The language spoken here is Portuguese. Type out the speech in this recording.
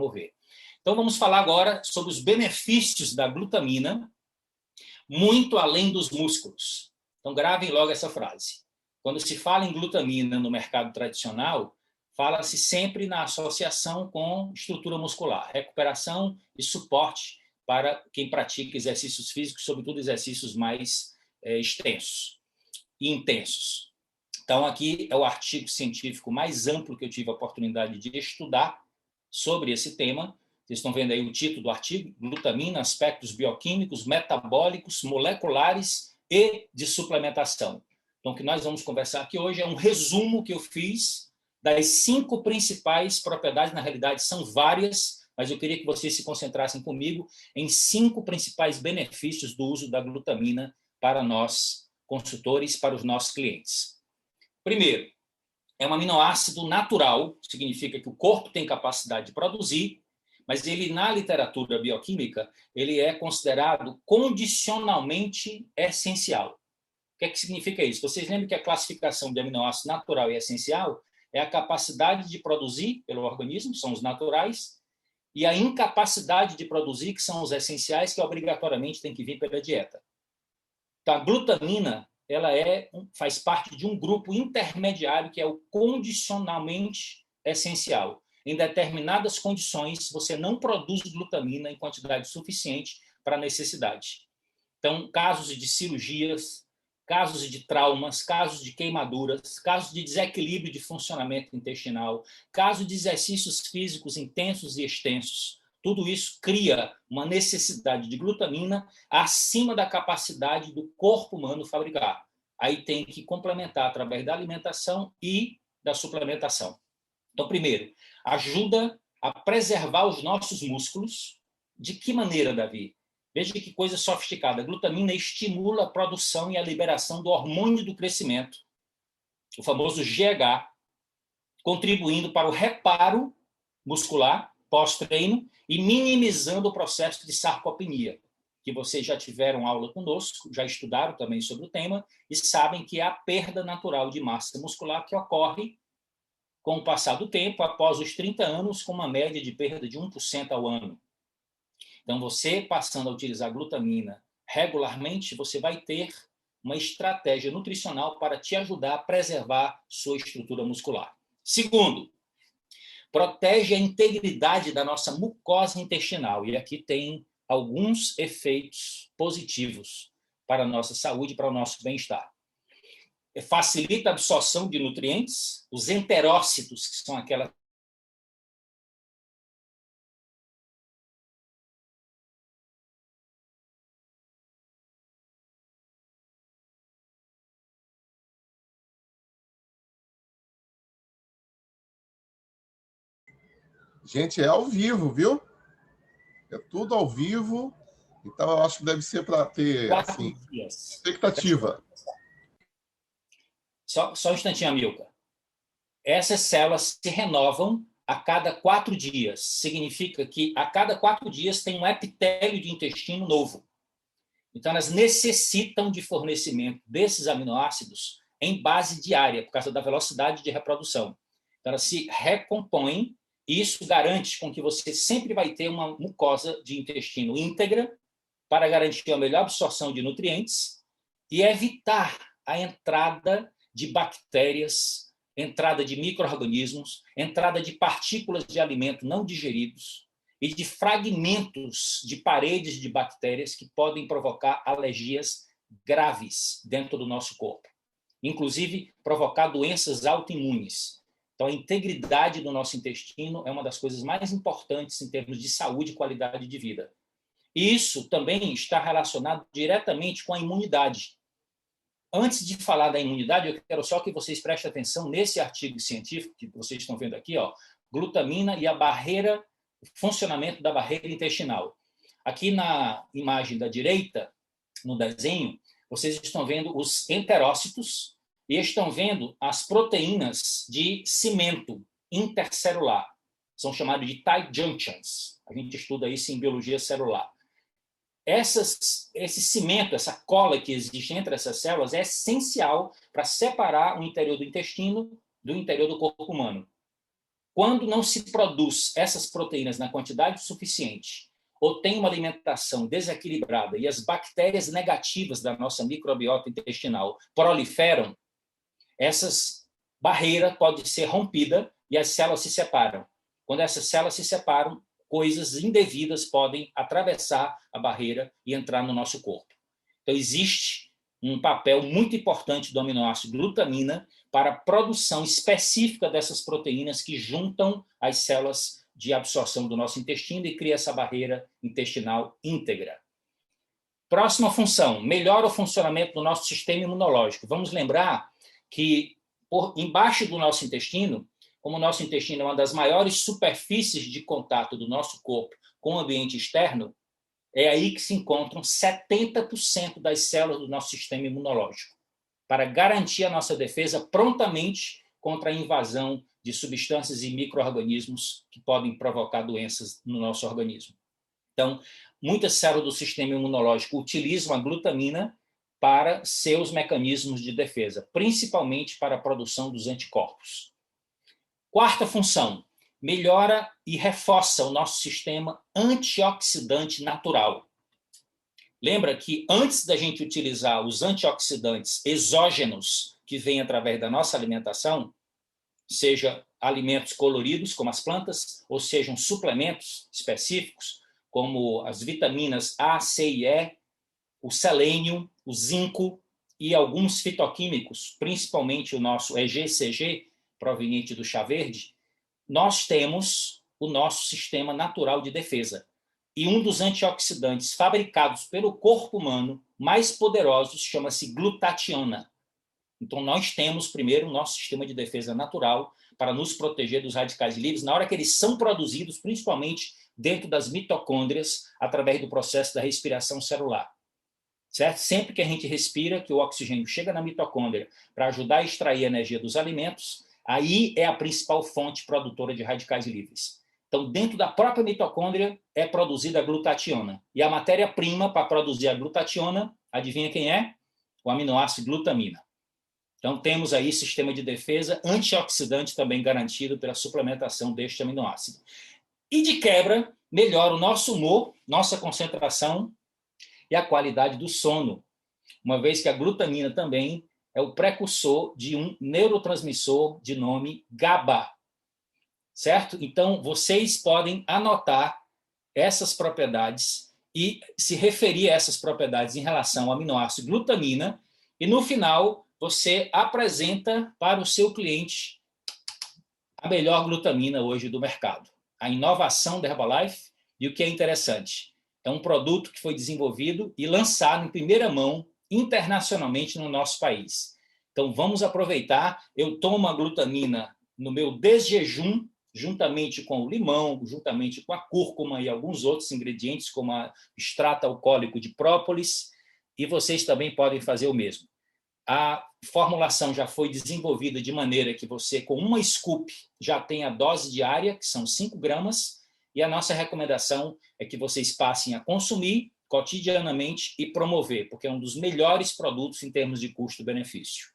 promover. Então, vamos falar agora sobre os benefícios da glutamina, muito além dos músculos. Então, gravem logo essa frase. Quando se fala em glutamina no mercado tradicional, fala-se sempre na associação com estrutura muscular, recuperação e suporte para quem pratica exercícios físicos, sobretudo exercícios mais extensos e intensos. Então, aqui é o artigo científico mais amplo que eu tive a oportunidade de estudar sobre esse tema. Vocês estão vendo aí o título do artigo: Glutamina, aspectos bioquímicos, metabólicos, moleculares e de suplementação. Então, o que nós vamos conversar aqui hoje é um resumo que eu fiz das 5 principais propriedades. Na realidade, são várias, mas eu queria que vocês se concentrassem comigo em 5 principais benefícios do uso da glutamina para nós, consultores, para os nossos clientes. Primeiro, é um aminoácido natural, significa que o corpo tem capacidade de produzir, mas ele, na literatura bioquímica, ele é considerado condicionalmente essencial. O que é que significa isso? Vocês lembram que a classificação de aminoácido natural e essencial é a capacidade de produzir pelo organismo, são os naturais, e a incapacidade de produzir, que são os essenciais, que obrigatoriamente tem que vir pela dieta. Então, a glutamina ela faz parte de um grupo intermediário que é o condicionalmente essencial. Em determinadas condições, você não produz glutamina em quantidade suficiente para a necessidade. Então, casos de cirurgias, casos de traumas, casos de queimaduras, casos de desequilíbrio de funcionamento intestinal, casos de exercícios físicos intensos e extensos, tudo isso cria uma necessidade de glutamina acima da capacidade do corpo humano fabricar. Aí tem que complementar através da alimentação e da suplementação. Então, primeiro, ajuda a preservar os nossos músculos. De que maneira, Davi? Veja que coisa sofisticada. A glutamina estimula a produção e a liberação do hormônio do crescimento, o famoso GH, contribuindo para o reparo muscular pós-treino e minimizando o processo de sarcopenia, que vocês já tiveram aula conosco, já estudaram também sobre o tema e sabem que é a perda natural de massa muscular que ocorre com o passar do tempo, após os 30 anos, com uma média de perda de 1% ao ano. Então, você passando a utilizar glutamina regularmente, você vai ter uma estratégia nutricional para te ajudar a preservar sua estrutura muscular. Segundo, protege a integridade da nossa mucosa intestinal. E aqui tem alguns efeitos positivos para a nossa saúde, para o nosso bem-estar. Facilita a absorção de nutrientes, os enterócitos, que são aquelas Gente, é ao vivo, viu? É tudo ao vivo. Então, eu acho que deve ser para ter assim, expectativa. Só um instantinho, Amilcar. Essas células se renovam a cada 4 dias. Significa que a cada 4 dias tem um epitélio de intestino novo. Então, elas necessitam de fornecimento desses aminoácidos em base diária, por causa da velocidade de reprodução. Então, elas se recompõem e isso garante com que você sempre vai ter uma mucosa de intestino íntegra para garantir a melhor absorção de nutrientes e evitar a entrada de bactérias, entrada de micro-organismos, entrada de partículas de alimento não digeridos e de fragmentos de paredes de bactérias que podem provocar alergias graves dentro do nosso corpo, inclusive provocar doenças autoimunes. Então, a integridade do nosso intestino é uma das coisas mais importantes em termos de saúde e qualidade de vida. E isso também está relacionado diretamente com a imunidade. Antes de falar da imunidade, eu quero só que vocês prestem atenção nesse artigo científico que vocês estão vendo aqui, ó, glutamina e a barreira, o funcionamento da barreira intestinal. Aqui na imagem da direita, no desenho, vocês estão vendo os enterócitos e estão vendo as proteínas de cimento intercelular. São chamadas de tight junctions. A gente estuda isso em biologia celular. Esse cimento, essa cola que existe entre essas células é essencial para separar o interior do intestino do interior do corpo humano. Quando não se produz essas proteínas na quantidade suficiente, ou tem uma alimentação desequilibrada e as bactérias negativas da nossa microbiota intestinal proliferam, essas barreiras podem ser rompidas e as células se separam. Quando essas células se separam, coisas indevidas podem atravessar a barreira e entrar no nosso corpo. Então, existe um papel muito importante do aminoácido glutamina para a produção específica dessas proteínas que juntam as células de absorção do nosso intestino e cria essa barreira intestinal íntegra. Próxima função, melhora o funcionamento do nosso sistema imunológico. Vamos lembrar que embaixo do nosso intestino, como o nosso intestino é uma das maiores superfícies de contato do nosso corpo com o ambiente externo, é aí que se encontram 70% das células do nosso sistema imunológico, para garantir a nossa defesa prontamente contra a invasão de substâncias e micro-organismos que podem provocar doenças no nosso organismo. Então, muitas células do sistema imunológico utilizam a glutamina para seus mecanismos de defesa, principalmente para a produção dos anticorpos. Quarta função, melhora e reforça o nosso sistema antioxidante natural. Lembra que antes da gente utilizar os antioxidantes exógenos que vêm através da nossa alimentação, seja alimentos coloridos, como as plantas, ou sejam suplementos específicos, como as vitaminas A, C e E, o selênio, o zinco e alguns fitoquímicos, principalmente o nosso EGCG, proveniente do chá verde, nós temos o nosso sistema natural de defesa. E um dos antioxidantes fabricados pelo corpo humano mais poderosos chama-se glutationa. Então, nós temos primeiro o nosso sistema de defesa natural para nos proteger dos radicais livres na hora que eles são produzidos, principalmente dentro das mitocôndrias, através do processo da respiração celular. Certo? Sempre que a gente respira, que o oxigênio chega na mitocôndria para ajudar a extrair a energia dos alimentos, aí é a principal fonte produtora de radicais livres. Então, dentro da própria mitocôndria é produzida a glutationa. E a matéria-prima para produzir a glutationa, adivinha quem é? O aminoácido glutamina. Então, temos aí sistema de defesa antioxidante também garantido pela suplementação deste aminoácido. E, de quebra, melhora o nosso humor, nossa concentração e a qualidade do sono, uma vez que a glutamina também é o precursor de um neurotransmissor de nome GABA. Certo? Então, vocês podem anotar essas propriedades e se referir a essas propriedades em relação ao aminoácido glutamina e, no final, você apresenta para o seu cliente a melhor glutamina hoje do mercado. A inovação da Herbalife, e o que é interessante, é um produto que foi desenvolvido e lançado em primeira mão internacionalmente no nosso país. Então, vamos aproveitar. Eu tomo a glutamina no meu desjejum, juntamente com o limão, juntamente com a cúrcuma e alguns outros ingredientes, como o extrato alcoólico de própolis, e vocês também podem fazer o mesmo. A formulação já foi desenvolvida de maneira que você, com uma scoop, já tem a dose diária, que são 5 gramas, e a nossa recomendação é que vocês passem a consumir cotidianamente e promover, porque é um dos melhores produtos em termos de custo-benefício.